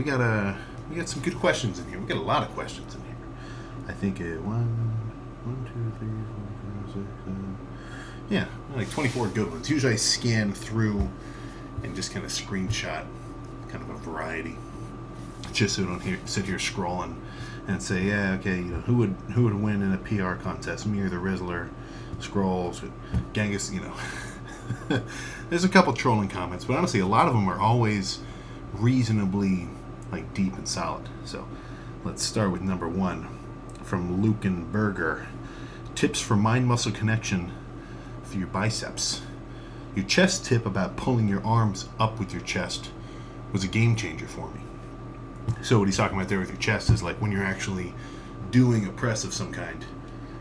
we got some good questions in here. We got a lot of questions in here. I think one, two, three, four, five, six, seven. Yeah, like 24 good ones. Usually I scan through and just kind of screenshot kind of a variety, just so I don't sit here scrolling and say, yeah, okay, who would win in a PR contest, me or the Rizzler? Scrolls, ghengis, There's a couple trolling comments, but honestly, a lot of them are always reasonably like deep and solid. So let's start with number 1 from Lukenberger. Tips for mind-muscle connection for your biceps. Your chest tip about pulling your arms up with your chest was a game changer for me. So what he's talking about there with your chest is like when you're actually doing a press of some kind.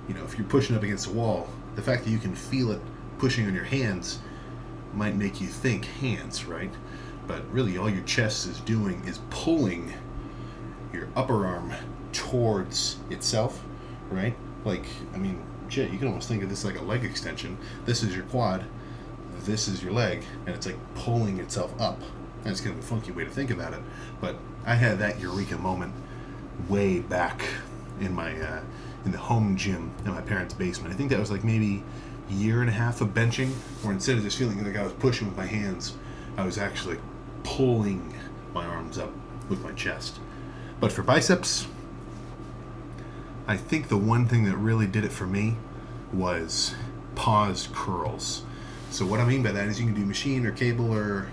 If you're pushing up against a wall, the fact that you can feel it pushing on your hands might make you think hands, right? But really all your chest is doing is pulling your upper arm towards itself, right? Like, shit, you can almost think of this like a leg extension. This is your quad, this is your leg, and it's like pulling itself up. That's kind of a funky way to think about it, but I had that eureka moment way back in my in the home gym in my parents' basement. I think that was like maybe a year and a half of benching, where instead of just feeling like I was pushing with my hands, I was actually pulling my arms up with my chest. But for biceps, I think the one thing that really did it for me was paused curls. So what I mean by that is you can do machine or cable, or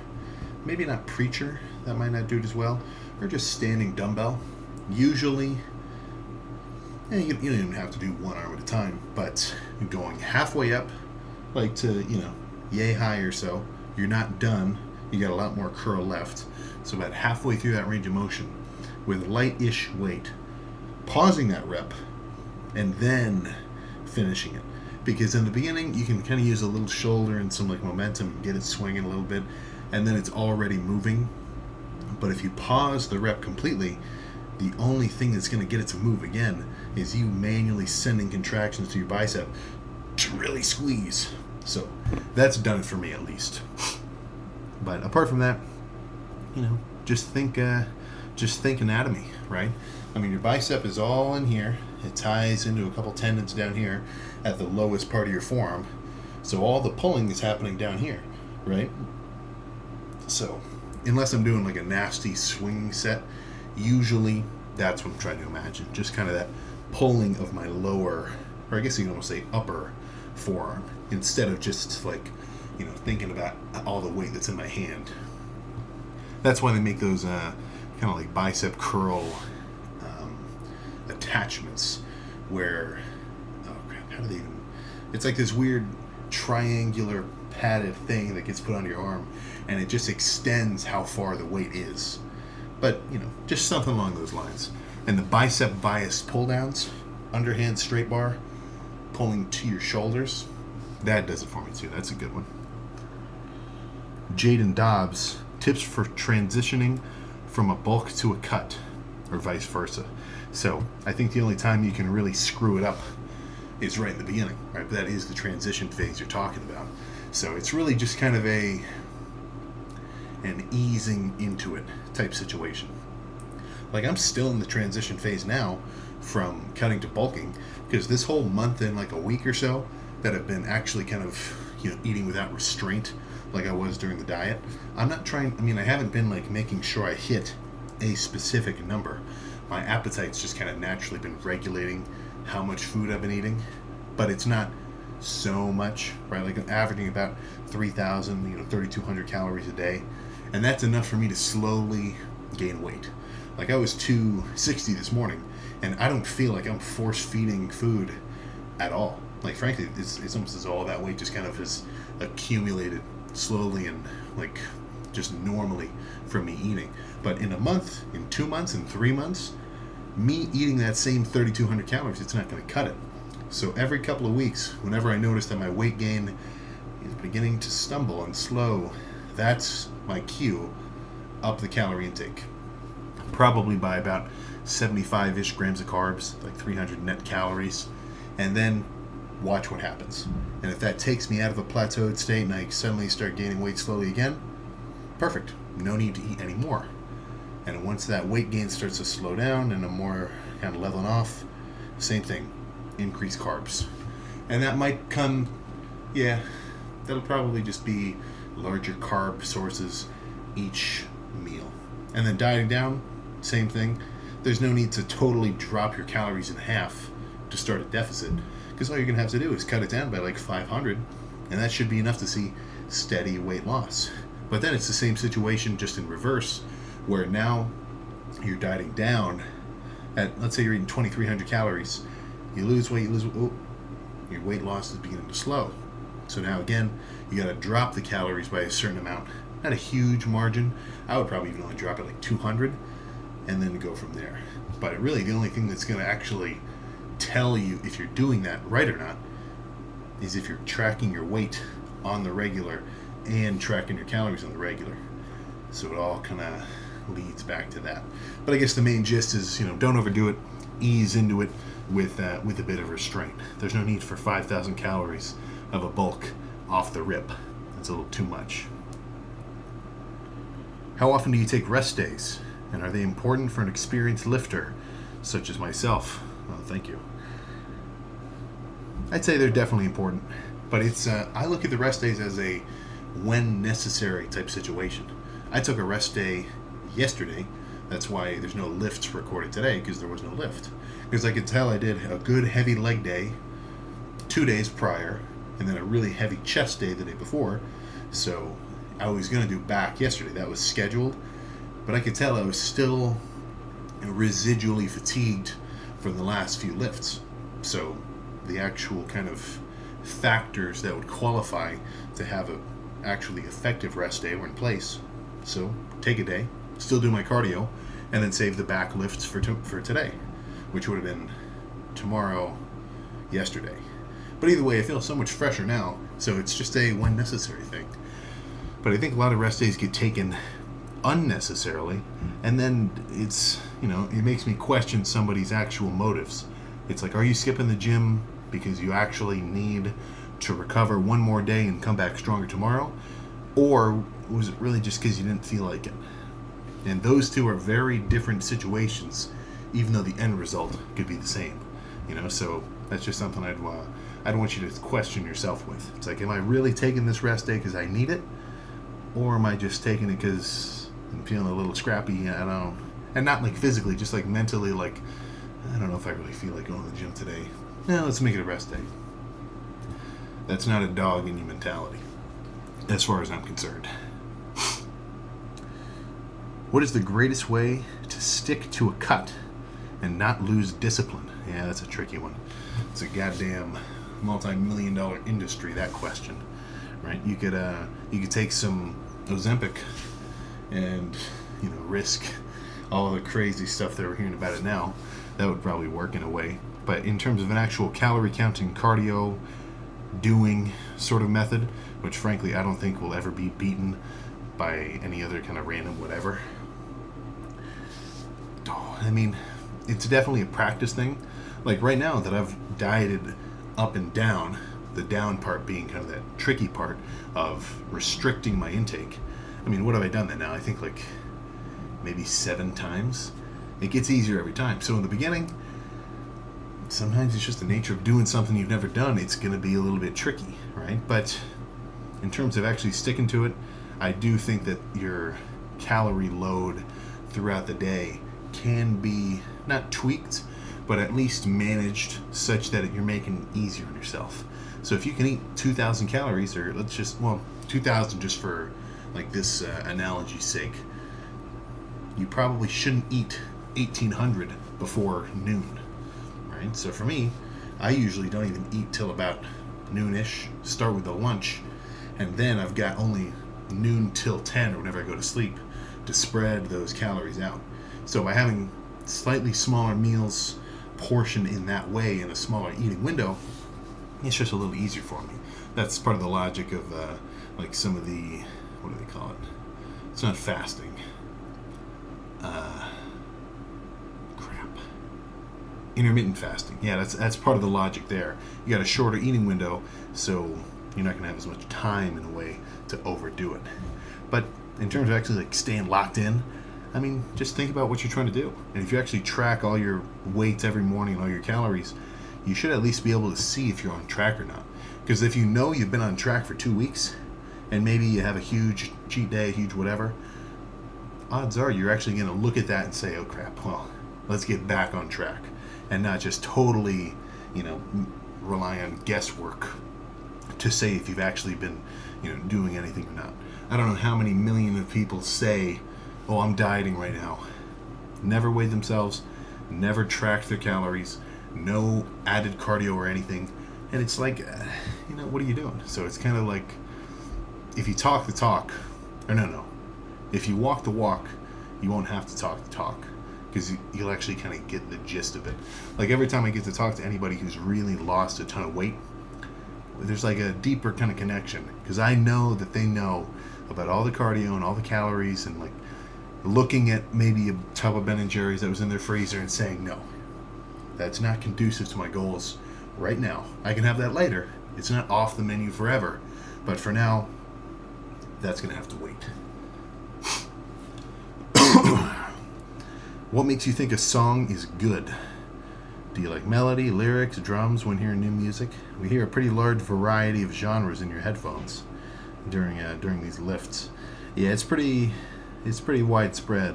maybe not preacher, that might not do it as well, or just standing dumbbell. Usually, you don't even have to do one arm at a time, but going halfway up, like to, yay high or so, you're not done. You got a lot more curl left. So about halfway through that range of motion, with light-ish weight, pausing that rep, and then finishing it. Because in the beginning, you can kind of use a little shoulder and some like momentum and get it swinging a little bit, and then it's already moving. But if you pause the rep completely, the only thing that's going to get it to move again is you manually sending contractions to your bicep to really squeeze. So that's done it for me, at least. But apart from that, just think anatomy, right? Your bicep is all in here. It ties into a couple tendons down here at the lowest part of your forearm. So all the pulling is happening down here, right? So unless I'm doing like a nasty swing set, usually that's what I'm trying to imagine. Just kind of that pulling of my lower, or I guess you can almost say upper forearm, instead of just like, thinking about all the weight that's in my hand. That's why they make those kind of like bicep curl attachments where, oh crap, how do they even, it's like this weird triangular padded thing that gets put on your arm, and it just extends how far the weight is. But, just something along those lines. And the bicep biased pull downs, underhand straight bar, pulling to your shoulders, that does it for me too. That's a good one. Jaden Dobbs, tips for transitioning from a bulk to a cut, or vice versa. So I think the only time you can really screw it up is right in the beginning, right? But that is the transition phase you're talking about. So it's really just kind of an easing into it type situation. Like I'm still in the transition phase now from cutting to bulking, because this whole month and like a week or so that I've been actually kind of, eating without restraint like I was during the diet. I'm not trying, I haven't been like making sure I hit a specific number. My appetite's just kind of naturally been regulating how much food I've been eating, but it's not so much, right? Like I'm averaging about 3,000, 3,200 calories a day, and that's enough for me to slowly gain weight. Like I was 260 this morning, and I don't feel like I'm force feeding food at all. Like frankly, it's almost as all that weight just kind of has accumulated slowly and like just normally from me eating. But in a month, in 2 months, in 3 months, me eating that same 3,200 calories, it's not going to cut it. So every couple of weeks, whenever I notice that my weight gain is beginning to stumble and slow, that's my cue, up the calorie intake. Probably by about 75-ish grams of carbs, like 300 net calories, and then watch what happens. And if that takes me out of a plateaued state and I suddenly start gaining weight slowly again, perfect. No need to eat anymore. And once that weight gain starts to slow down and a more kind of leveling off, same thing, increase carbs. And that might come, that'll probably just be larger carb sources each meal. And then dieting down, same thing. There's no need to totally drop your calories in half to start a deficit, because all you're going to have to do is cut it down by like 500, and that should be enough to see steady weight loss. But then it's the same situation, just in reverse, where now you're dieting down at, let's say you're eating 2,300 calories, you lose weight, your weight loss is beginning to slow. So now again, you got to drop the calories by a certain amount. Not a huge margin. I would probably even only drop it like 200 and then go from there. But really, the only thing that's going to actually tell you if you're doing that right or not is if you're tracking your weight on the regular and tracking your calories on the regular. So it all kind of leads back to that. But I guess the main gist is, don't overdo it. Ease into it with a bit of restraint. There's no need for 5,000 calories of a bulk off the rip. That's a little too much. How often do you take rest days? And are they important for an experienced lifter, such as myself? Well, thank you. I'd say they're definitely important, but it's I look at the rest days as a when necessary type situation. I took a rest day yesterday. That's why there's no lifts recorded today, because there was no lift. Because I could tell I did a good heavy leg day 2 days prior, and then a really heavy chest day the day before. So I was going to do back yesterday. That was scheduled. But I could tell I was still residually fatigued from the last few lifts. So the actual kind of factors that would qualify to have a actually effective rest day were in place. So take a day, still do my cardio, and then save the back lifts for today, which would have been tomorrow, yesterday. But either way, I feel so much fresher now, so it's just a when necessary thing. But I think a lot of rest days get taken unnecessarily, and then it's, it makes me question somebody's actual motives. It's like, are you skipping the gym because you actually need to recover one more day and come back stronger tomorrow? Or was it really just because you didn't feel like it? And those two are very different situations, even though the end result could be the same. So that's just something I'd want you to question yourself with. It's like, am I really taking this rest day because I need it? Or am I just taking it because I'm feeling a little scrappy? I don't know. And not like physically, just like mentally, like, I don't know if I really feel like going to the gym today. No, let's make it a rest day. That's not a dog in you mentality, as far as I'm concerned. What is the greatest way to stick to a cut and not lose discipline? Yeah, that's a tricky one. It's a goddamn multi-million-dollar industry, that question, right? You could take some Ozempic and risk all the crazy stuff that we're hearing about it now. That would probably work in a way. But in terms of an actual calorie counting, cardio doing sort of method, which frankly I don't think will ever be beaten by any other kind of random whatever. It's definitely a practice thing. Like right now that I've dieted up and down, the down part being kind of that tricky part of restricting my intake. What have I done that now? I think like maybe 7 times. It gets easier every time. So in the beginning, sometimes it's just the nature of doing something you've never done. It's going to be a little bit tricky, right? But in terms of actually sticking to it, I do think that your calorie load throughout the day can be not tweaked, but at least managed such that you're making it easier on yourself. So if you can eat 2,000 calories, or 2,000 just for like this analogy's sake, you probably shouldn't eat 1,800 before noon, right? So for me, I usually don't even eat till about noonish, start with the lunch, and then I've got only noon till 10 or whenever I go to sleep to spread those calories out. So by having slightly smaller meals portioned in that way in a smaller eating window, it's just a little easier for me. That's part of the logic of like some of the, what do they call it? It's not fasting. Intermittent fasting. Yeah, that's part of the logic there. You got a shorter eating window, so you're not going to have as much time in a way to overdo it. But in terms of actually like staying locked in, I mean, just think about what you're trying to do. And if you actually track all your weights every morning and all your calories, you should at least be able to see if you're on track or not. Because if you know you've been on track for 2 weeks, and maybe you have a huge cheat day, huge whatever, odds are you're actually going to look at that and say, oh crap, well, let's get back on track. And not just totally, rely on guesswork to say if you've actually been, doing anything or not. I don't know how many million of people say, oh, I'm dieting right now. Never weighed themselves, never tracked their calories, no added cardio or anything. And it's like, what are you doing? So it's kind of like, if you talk the talk, or no. If you walk the walk, you won't have to talk the talk. Because you'll actually kind of get the gist of it. Like every time I get to talk to anybody who's really lost a ton of weight, there's like a deeper kind of connection. Because I know that they know about all the cardio and all the calories, and like looking at maybe a tub of Ben & Jerry's that was in their freezer and saying, no, that's not conducive to my goals right now. I can have that later. It's not off the menu forever. But for now, that's going to have to wait. What makes you think a song is good? Do you like melody, lyrics, drums when hearing new music? We hear a pretty large variety of genres in your headphones during these lifts. Yeah, it's pretty widespread.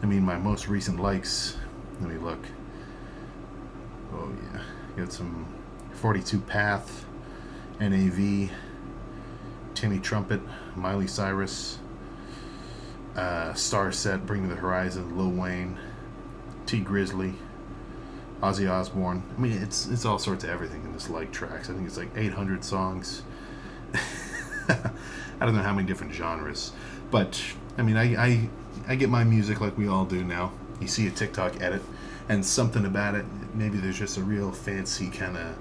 I mean, my most recent likes, let me look. Oh yeah, got some 42 Path, NAV, Timmy Trumpet, Miley Cyrus, Starset, Bring Me the Horizon, Lil Wayne, T Grizzly, Ozzy Osbourne. I mean, it's all sorts of everything in this like tracks. I think it's like 800 songs. I don't know how many different genres, but I mean, I get my music like we all do now. You see a TikTok edit, and something about it, maybe there's just a real fancy kind of,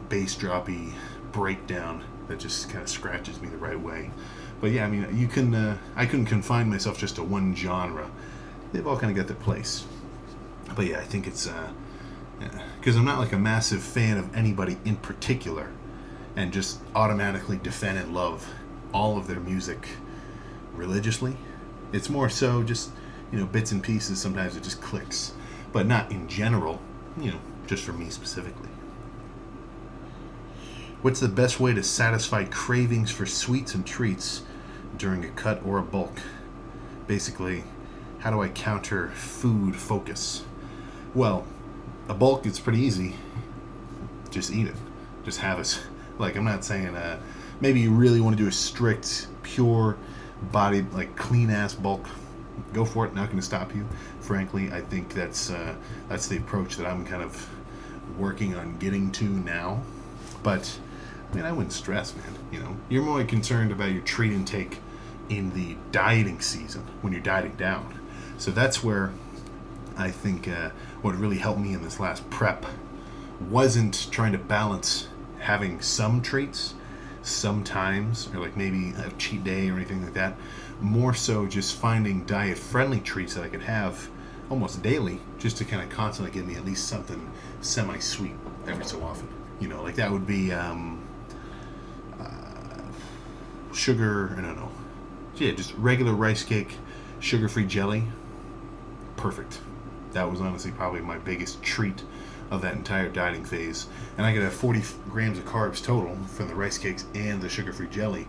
bass droppy breakdown that just kind of scratches me the right way. But yeah, I mean, I couldn't confine myself just to one genre. They've all kind of got their place. But yeah, I think it's, because I'm not like a massive fan of anybody in particular, and just automatically defend and love all of their music religiously. It's more so just, bits and pieces. Sometimes it just clicks, but not in general, just for me specifically. What's the best way to satisfy cravings for sweets and treats during a cut or a bulk? Basically, how do I counter food focus? Well, a bulk, it's pretty easy. Just eat it. Just have it. Like, I'm not saying, maybe you really want to do a strict, pure body, like clean-ass bulk. Go for it. Not going to stop you. Frankly, I think that's the approach that I'm kind of working on getting to now. But I mean, I wouldn't stress, man. You're more concerned about your treat intake in the dieting season when you're dieting down. So that's where I think what really helped me in this last prep wasn't trying to balance having some treats sometimes, or like maybe a cheat day or anything like that. More so just finding diet-friendly treats that I could have almost daily, just to kind of constantly give me at least something semi-sweet every so often. Like that would be sugar, I don't know. Yeah, just regular rice cake, sugar-free jelly. Perfect. That was honestly probably my biggest treat of that entire dieting phase. And I could have 40 grams of carbs total from the rice cakes and the sugar-free jelly.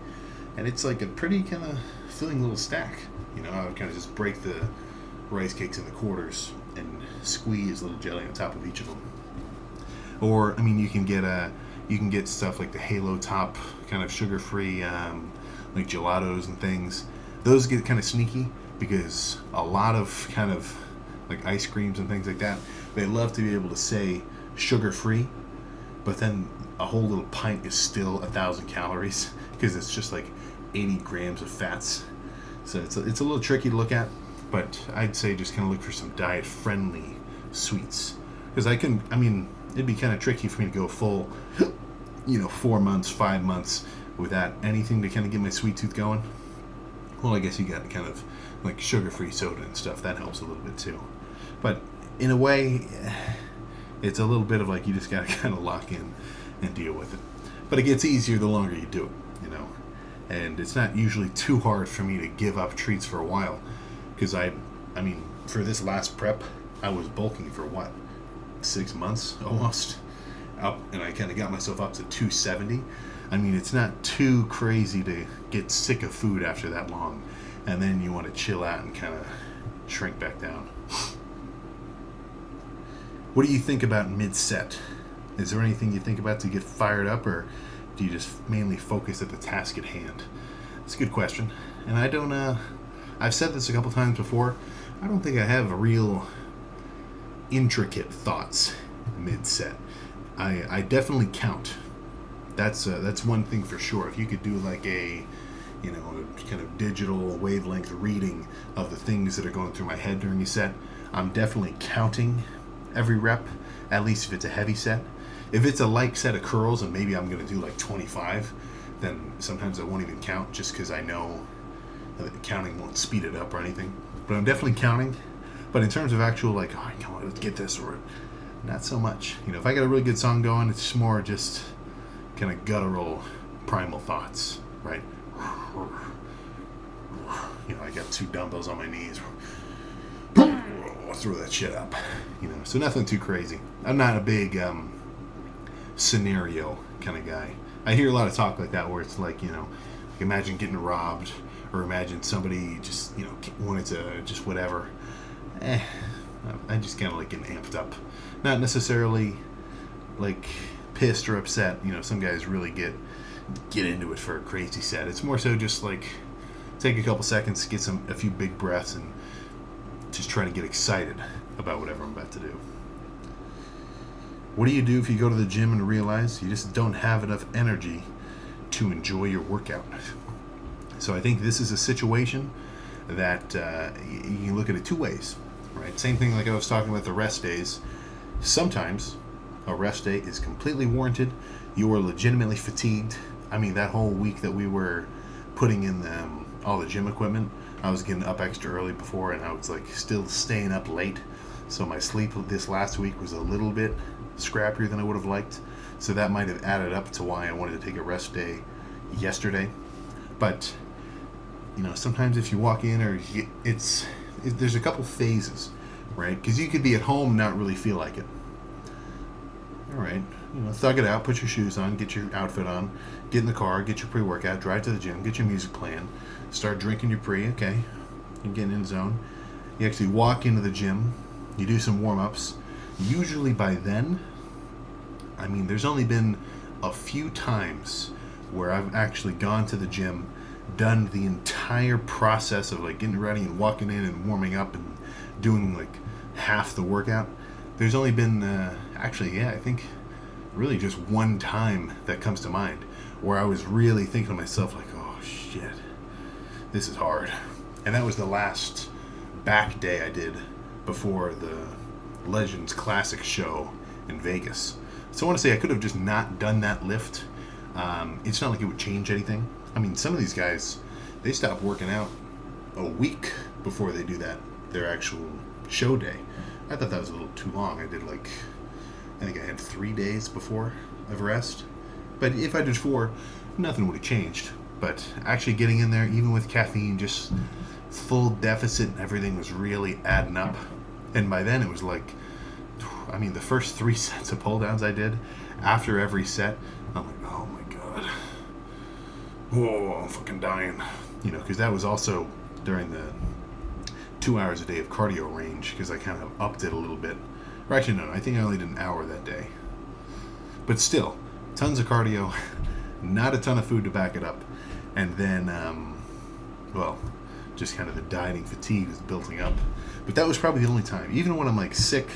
And it's like a pretty kind of filling little stack. I would kind of just break the rice cakes into quarters and squeeze a little jelly on top of each of them. Or, I mean, you can get stuff like the Halo Top kind of sugar-free, like gelatos and things. Those get kind of sneaky because a lot of kind of like ice creams and things like that, they love to be able to say sugar-free, but then a whole little pint is still 1,000 calories because it's just like 80 grams of fats. So it's a little tricky to look at, but I'd say just kind of look for some diet-friendly sweets. Because it'd be kind of tricky for me to go full, 4 months, 5 months without anything to kind of get my sweet tooth going. Well, I guess you got kind of like sugar-free soda and stuff. That helps a little bit too. But in a way, it's a little bit of like you just got to kind of lock in and deal with it. But it gets easier the longer you do it, And it's not usually too hard for me to give up treats for a while. because I mean, for this last prep, I was bulking for what, 6 months almost, up, and I kind of got myself up to 270. I mean, it's not too crazy to get sick of food after that long, and then you want to chill out and kind of shrink back down. What do you think about mid-set? Is there anything you think about to get fired up, or do you just mainly focus at the task at hand? It's a good question, and I don't. I've said this a couple times before. I don't think I have real intricate thoughts mid-set. I definitely count. That's one thing for sure. If you could do like a kind of digital wavelength reading of the things that are going through my head during a set, I'm definitely counting every rep, at least if it's a heavy set. If it's a light set of curls and maybe I'm going to do like 25, then sometimes I won't even count just because I know that counting won't speed it up or anything. But I'm definitely counting. But in terms of actual like, oh, come on, let's get this, or not so much. If I got a really good song going, it's more just kind of guttural, primal thoughts, right? I got 2 dumbbells on my knees. I'll throw that shit up. So nothing too crazy. I'm not a big scenario kind of guy. I hear a lot of talk like that where it's like, imagine getting robbed, or imagine somebody just, wanted to just whatever. I just kind of like getting amped up. Not necessarily like pissed or upset. Some guys really get into it for a crazy set. It's more so just like take a couple seconds, get a few big breaths, and just try to get excited about whatever I'm about to do. What do you do if you go to the gym and realize you just don't have enough energy to enjoy your workout? So I think this is a situation that you can look at it 2 ways, right? Same thing like I was talking about the rest days. Sometimes a rest day is completely warranted. You are legitimately fatigued. I mean, that whole week that we were putting in all the gym equipment, I was getting up extra early before, and I was like still staying up late. So my sleep this last week was a little bit scrappier than I would have liked. So that might have added up to why I wanted to take a rest day yesterday. But sometimes if you walk in, or there's a couple phases, right? Because you could be at home and not really feel like it. All right, thug it out, put your shoes on, get your outfit on, get in the car, get your pre-workout, drive to the gym, get your music playing, start drinking your pre, okay, you're getting in the zone. You actually walk into the gym, you do some warm-ups. Usually by then, I mean, there's only been a few times where I've actually gone to the gym, done the entire process of like getting ready and walking in and warming up and doing like half the workout. There's only been, I think really just one time that comes to mind where I was really thinking to myself like, oh shit, this is hard. And that was the last back day I did before the Legends Classic show in Vegas. So I want to say I could have just not done that lift. It's not like it would change anything. I mean, some of these guys, they stop working out a week before they do their actual show day. I thought that was a little too long. I think I had 3 days before of rest. But if I did 4, nothing would have changed. But actually getting in there, even with caffeine, just full deficit, everything was really adding up. And by then it was like, I mean, the first 3 sets of pull downs I did, after every set, I'm like, oh my God. Whoa, I'm fucking dying. Because that was also during the 2 hours a day of cardio range, because I kind of upped it a little bit. Or actually, no, I think I only did an hour that day. But still, tons of cardio, not a ton of food to back it up. And then, just kind of the dieting fatigue is building up. But that was probably the only time. Even when I'm like sick,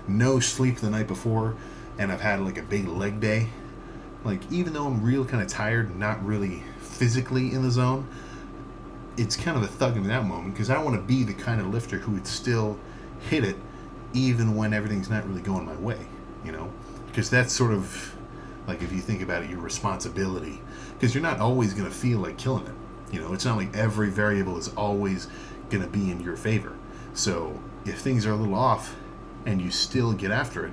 no sleep the night before, and I've had like a big leg day, like even though I'm real kind of tired, not really physically in the zone, it's kind of a thug in that moment, because I want to be the kind of lifter who would still hit it even when everything's not really going my way, because that's sort of like, if you think about it, your responsibility, because you're not always going to feel like killing it. It's not like every variable is always going to be in your favor. So if things are a little off and you still get after it,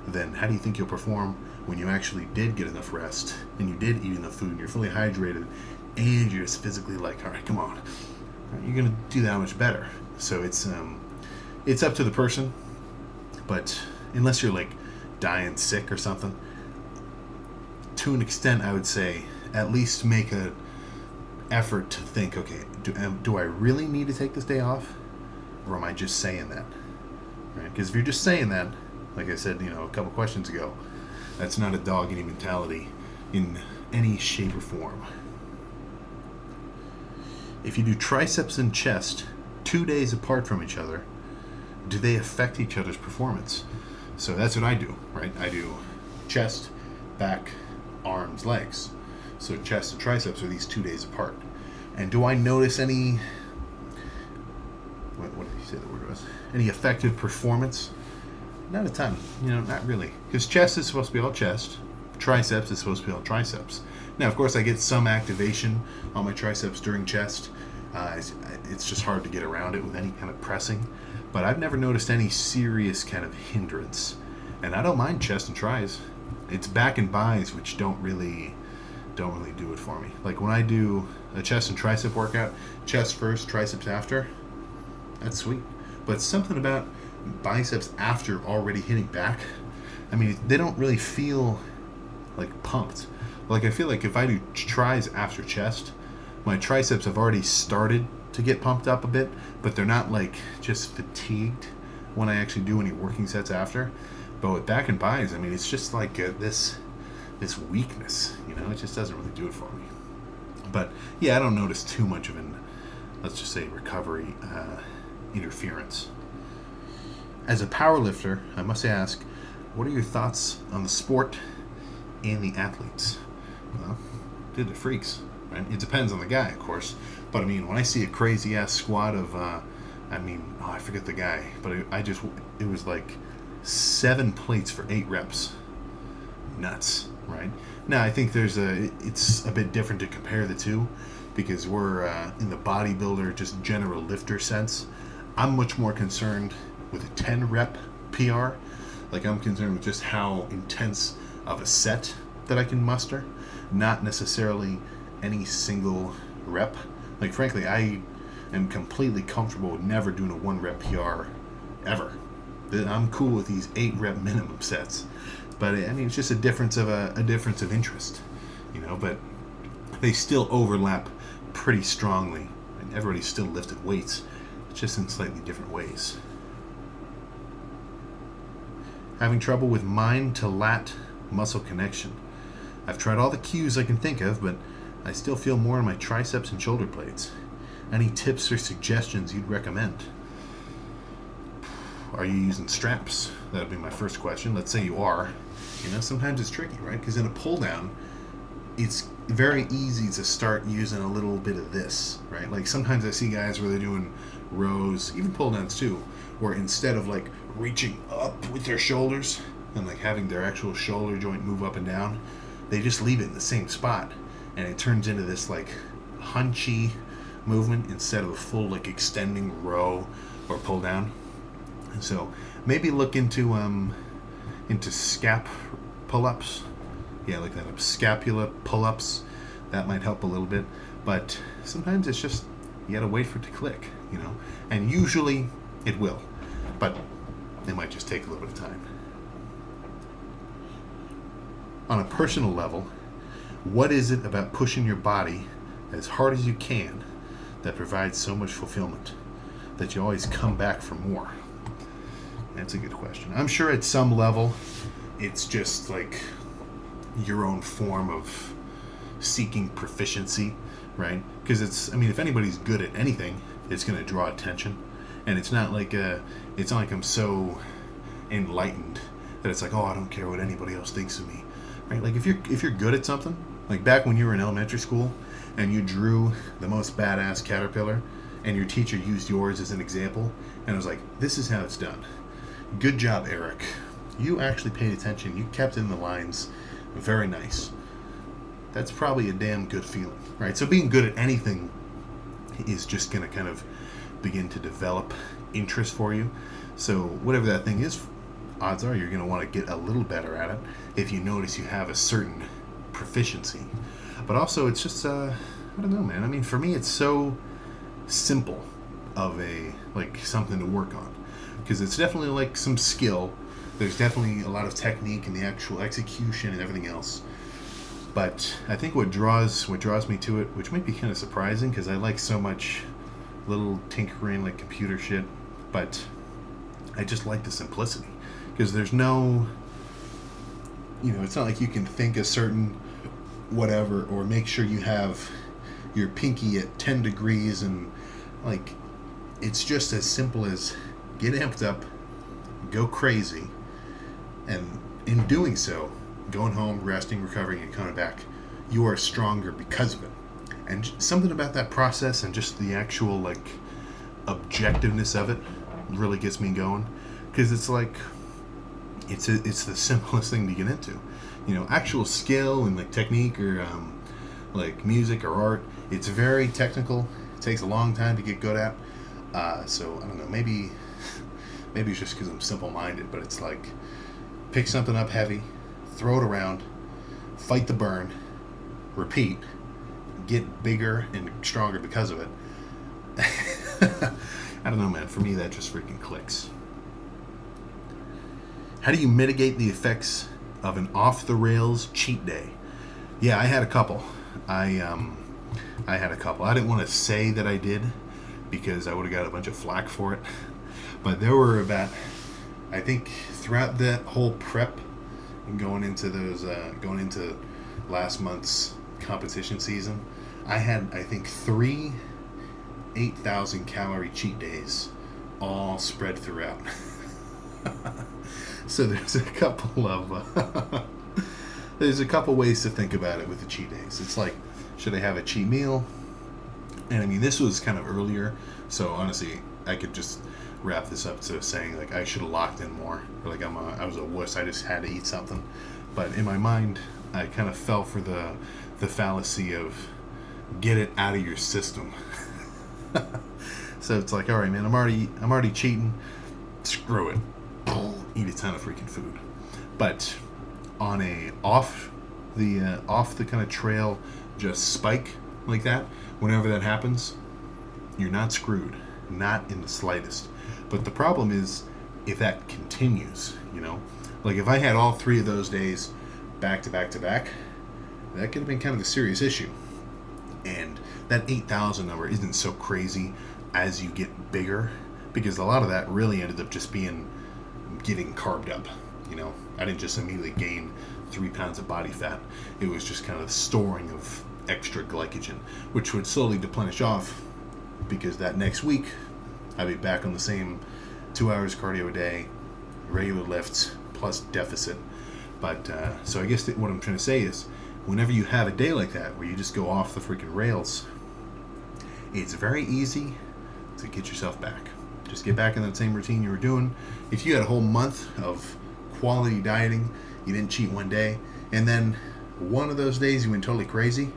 then how do you think you'll perform when you actually did get enough rest and you did eat enough food and you're fully hydrated and you're just physically like, all right, come on, right, you're going to do that much better. So it's up to the person, but unless you're like dying sick or something, to an extent, I would say at least make a effort to think, okay, do I really need to take this day off, or am I just saying that? Right? Because if you're just saying that, like I said, a couple questions ago, that's not a dog-eating mentality in any shape or form. If you do triceps and chest 2 days apart from each other, do they affect each other's performance? So that's what I do, right? I do chest, back, arms, legs. So chest and triceps are these 2 days apart. And do I notice any, what did he say the word was? Any effective performance? Not a ton, not really. Because chest is supposed to be all chest, triceps is supposed to be all triceps. Now, of course, I get some activation on my triceps during chest. It's just hard to get around it with any kind of pressing. But I've never noticed any serious kind of hindrance. And I don't mind chest and tris. It's back and bis which don't really do it for me. Like when I do a chest and tricep workout, chest first, triceps after, that's sweet. But something about biceps after already hitting back, I mean, they don't really feel like pumped. Like I feel like if I do tris after chest, my triceps have already started to get pumped up a bit, but they're not like just fatigued when I actually do any working sets after. But with back and bis, I mean, it's just like this weakness, it just doesn't really do it for me. But yeah, I don't notice too much of an, let's just say, recovery interference. As a powerlifter, I must ask, what are your thoughts on the sport and the athletes? Well, they're the freaks, right? It depends on the guy, of course. But I mean, when I see a crazy ass squad of, I forget the guy, but it was like 7 plates for 8 reps. Nuts, right? Now, I think it's a bit different to compare the two because we're in the bodybuilder, just general lifter sense. I'm much more concerned with a 10 rep PR. Like I'm concerned with just how intense of a set that I can muster, not necessarily any single rep. Like frankly, I am completely comfortable with never doing a 1 rep PR ever. I'm cool with these 8 rep minimum sets. But I mean, it's just a difference of interest, but they still overlap pretty strongly. And everybody's still lifted weights, just in slightly different ways. Having trouble with mind to lat muscle connection. I've tried all the cues I can think of, but I still feel more in my triceps and shoulder blades. Any tips or suggestions you'd recommend? Are you using straps? That would be my first question. Let's say you are. Sometimes it's tricky, right? Because in a pull down, it's very easy to start using a little bit of this, right? Like sometimes I see guys where they're doing rows, even pull downs too, where instead of like reaching up with their shoulders and like having their actual shoulder joint move up and down, they just leave it in the same spot, and it turns into this like hunchy movement instead of a full like extending row or pull down. And so maybe look into scap pull-ups. Yeah, like that scapula pull-ups. That might help a little bit. But sometimes it's just, you gotta wait for it to click, And usually it will. But it might just take a little bit of time. On a personal level, what is it about pushing your body as hard as you can that provides so much fulfillment that you always come back for more? That's a good question. I'm sure at some level it's just like your own form of seeking proficiency, right? Because if anybody's good at anything, it's going to draw attention. And it's not like I'm so enlightened that it's like, oh, I don't care what anybody else thinks of me, right? Like if you're good at something, like back when you were in elementary school and you drew the most badass caterpillar and your teacher used yours as an example, and it was like, this is how it's done. Good job, Eric. You actually paid attention. You kept in the lines. Very nice. That's probably a damn good feeling, right? So being good at anything is just going to kind of begin to develop interest for you. So whatever that thing is, odds are you're going to want to get a little better at it if you notice you have a certain proficiency. But also it's just, I don't know, man. I mean, for me, it's so simple of something to work on, because it's definitely like some skill. There's definitely a lot of technique in the actual execution and everything else. But I think what draws me to it, which might be kind of surprising because I like so much little tinkering like computer shit, but I just like the simplicity, because there's no, it's not like you can think a certain whatever or make sure you have your pinky at 10 degrees, and like it's just as simple as get amped up, go crazy, and in doing so, going home, resting, recovering, and coming back, you are stronger because of it. And something about that process and just the actual like objectiveness of it really gets me going, because it's like it's the simplest thing to get into. Actual skill and like technique or like music or art, it's very technical. It takes a long time to get good at. So I don't know, maybe it's just because I'm simple-minded, but it's like pick something up heavy, throw it around, fight the burn, repeat, get bigger and stronger because of it. I don't know, man. For me, that just freaking clicks. How do you mitigate the effects of an off-the-rails cheat day? Yeah, I had a couple. I had a couple. I didn't want to say that I did because I would have got a bunch of flack for it. But there were about, I think, throughout that whole prep and going into last month's competition season, I had, I think, 3 8,000 calorie cheat days all spread throughout. So there's a couple ways to think about it with the cheat days. It's like, should I have a cheat meal? And I mean, this was kind of earlier, so honestly, I could just wrap this up to saying like I should have locked in more. Like I was a wuss. I just had to eat something. But in my mind, I kind of fell for the fallacy of get it out of your system. So it's like, all right, man, I'm already cheating. Screw it. Eat a ton of freaking food. But on a off the kind of trail, just spike like that, whenever that happens, you're not screwed, not in the slightest. But the problem is if that continues, like if I had all 3 of those days back to back to back, that could have been kind of a serious issue. And that 8,000 number isn't so crazy as you get bigger, because a lot of that really ended up just being getting carved up. I didn't just immediately gain 3 pounds of body fat. It was just kind of storing of extra glycogen, which would slowly deplenish off, because that next week I'd be back on the same 2 hours cardio a day, regular lifts plus deficit. But so I guess what I'm trying to say is, whenever you have a day like that where you just go off the freaking rails, it's very easy to get yourself back. Just get back in that same routine you were doing. If you had a whole month of quality dieting, you didn't cheat one day, and then one of those days you went totally crazy,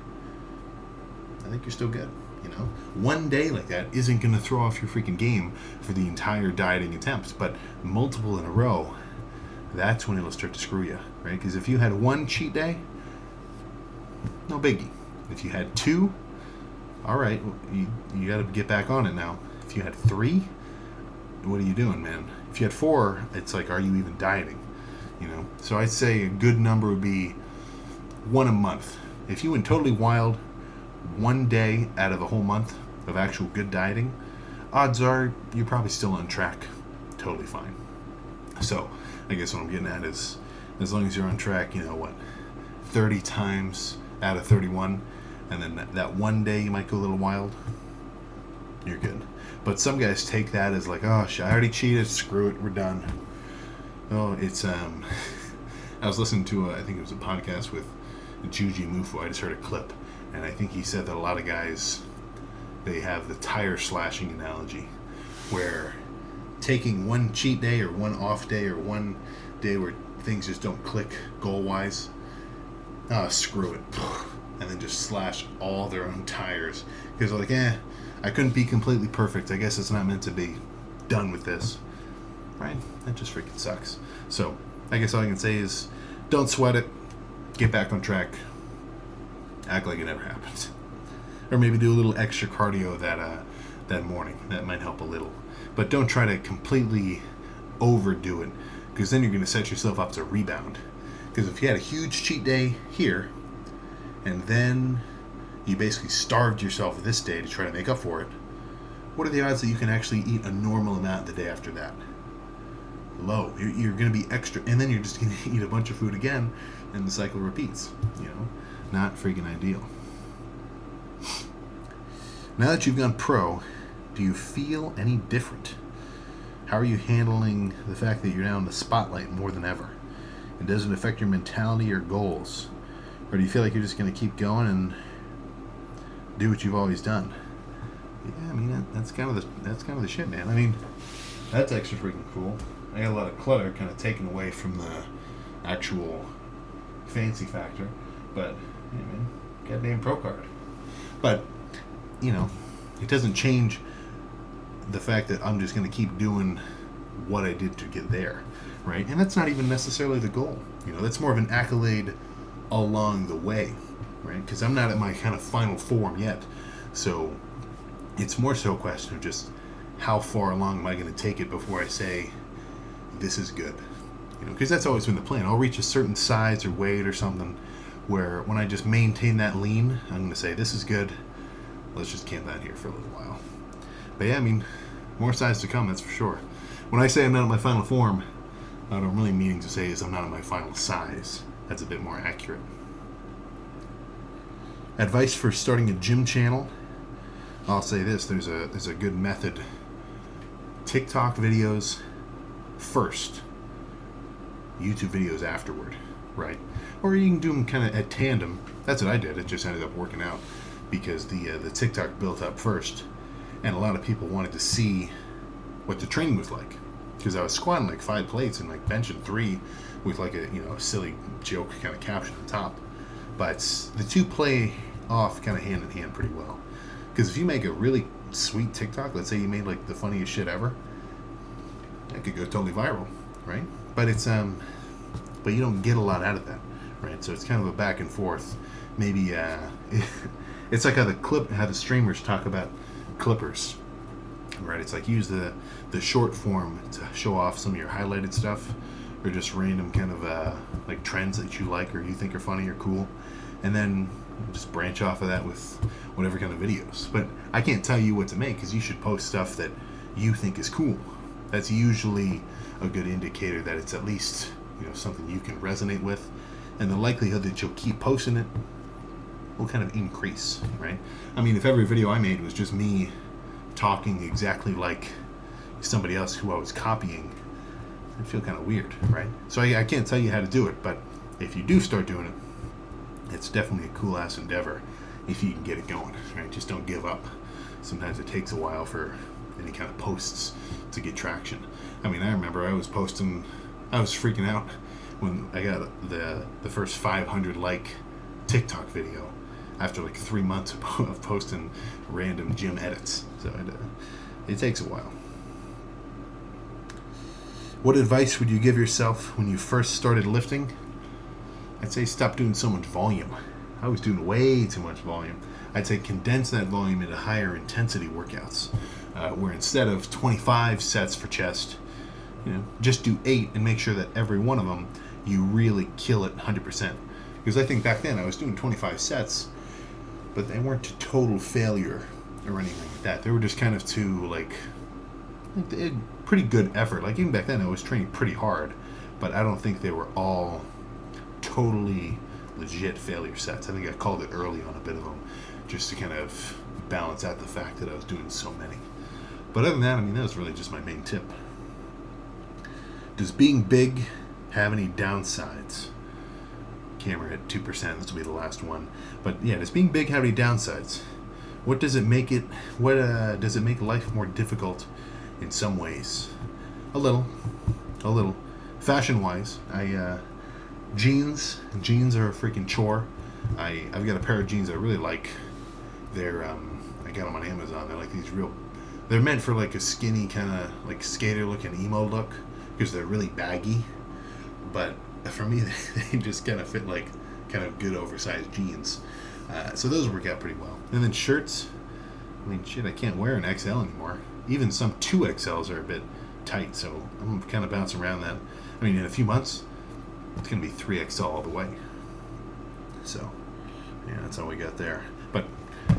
I think you're still good. One day like that isn't going to throw off your freaking game for the entire dieting attempt, but multiple in a row, that's when it'll start to screw you, right? Because if you had one cheat day, no biggie. If you had 2, all right, you got to get back on it now. If you had 3, what are you doing, man? If you had 4, it's like, are you even dieting? So I'd say a good number would be 1 a month. If you went totally wild, 1 day out of a whole month of actual good dieting, odds are you're probably still on track, totally fine. So I guess what I'm getting at is, as long as you're on track, 30 times out of 31, and then that 1 day you might go a little wild, you're good. But some guys take that as like, oh shit, I already cheated, screw it, we're done. Oh, it's I was listening to I think it was a podcast with Juji Mufu. I just heard a clip, and I think he said that a lot of guys, they have the tire slashing analogy, where taking one cheat day or one off day or one day where things just don't click goal wise, screw it, and then just slash all their own tires, because like, I couldn't be completely perfect, I guess it's not meant to be, done with this, right? That just freaking sucks. So I guess all I can say is, don't sweat it, get back on track, act like it never happened, or maybe do a little extra cardio that morning. That might help a little. But don't try to completely overdo it, because then you're going to set yourself up to rebound. Because if you had a huge cheat day here, and then you basically starved yourself this day to try to make up for it, what are the odds that you can actually eat a normal amount the day after that? Low. You're going to be extra, and then you're just going to eat a bunch of food again, and the cycle repeats. Not freaking ideal. Now that you've gone pro, do you feel any different? How are you handling the fact that you're now in the spotlight more than ever? And does it affect your mentality or goals? Or do you feel like you're just going to keep going and do what you've always done? Yeah, I mean, that's kind of the shit, man. I mean, that's actually freaking cool. I got a lot of clutter kind of taken away from the actual fancy factor. But, yeah, man, goddamn pro card. But, it doesn't change the fact that I'm just going to keep doing what I did to get there, right? And that's not even necessarily the goal. That's more of an accolade along the way, right? Because I'm not at my kind of final form yet. So it's more so a question of just how far along am I going to take it before I say, this is good? Because that's always been the plan. I'll reach a certain size or weight or something where when I just maintain that lean, I'm going to say, this is good. Let's just camp out here for a little while. But yeah, I mean, more size to come, that's for sure. When I say I'm not at my final form, what I'm really meaning to say is I'm not at my final size. That's a bit more accurate. Advice for starting a gym channel. I'll say this, there's a good method. TikTok videos first, YouTube videos afterward, right? Or you can do them kind of at tandem. That's what I did. It just ended up working out because the TikTok built up first, and a lot of people wanted to see what the training was like, because I was squatting like 5 plates and like benching 3 with like a silly joke kind of caption on top. But the two play off kind of hand in hand pretty well. Because if you make a really sweet TikTok, let's say you made like the funniest shit ever, that could go totally viral, right? But it's but you don't get a lot out of that, right? So it's kind of a back and forth. Maybe it's like how the streamers talk about clippers, right? It's like use the short form to show off some of your highlighted stuff, or just random kind of like trends that you like or you think are funny or cool, and then just branch off of that with whatever kind of videos. But I can't tell you what to make, because you should post stuff that you think is cool. That's usually a good indicator that it's at least something you can resonate with, and the likelihood that you'll keep posting it will kind of increase, right? I mean, if every video I made was just me talking exactly like somebody else who I was copying, it'd feel kind of weird, right? So I can't tell you how to do it, but if you do start doing it, it's definitely a cool ass endeavor if you can get it going, right? Just don't give up. Sometimes it takes a while for any kind of posts to get traction. I mean, I remember I was freaking out when I got the first 500 like TikTok video after like 3 months of posting random gym edits. So it takes a while. What advice would you give yourself when you first started lifting? I'd say stop doing so much volume. I was doing way too much volume. I'd say condense that volume into higher intensity workouts, where instead of 25 sets for chest, just do 8 and make sure that every one of them you really kill it 100%. Because I think back then I was doing 25 sets, but they weren't to total failure or anything like that. They were just kind of to pretty good effort. Like even back then I was training pretty hard, but I don't think they were all totally legit failure sets. I think I called it early on a bit of them just to kind of balance out the fact that I was doing so many. But other than that, I mean, that was really just my main tip. Does being big have any downsides? Camera at 2%, this will be the last one. But yeah, does being big have any downsides? What does it make does it make life more difficult in some ways? A little. Fashion-wise, jeans are a freaking chore. I've got a pair of jeans I really like. They're I got them on Amazon. They're like they're meant for like a skinny kind of like skater looking emo look, because they're really baggy. But for me, they just kind of fit like kind of good oversized jeans. So those work out pretty well. And then shirts, I mean, shit, I can't wear an XL anymore. Even some 2XLs are a bit tight, so I'm kind of bouncing around that. I mean, in a few months, it's going to be 3XL all the way. So, yeah, that's all we got there. But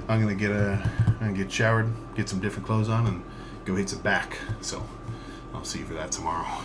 I'm going to get showered, get some different clothes on, and go hit some back. So I'll see you for that tomorrow.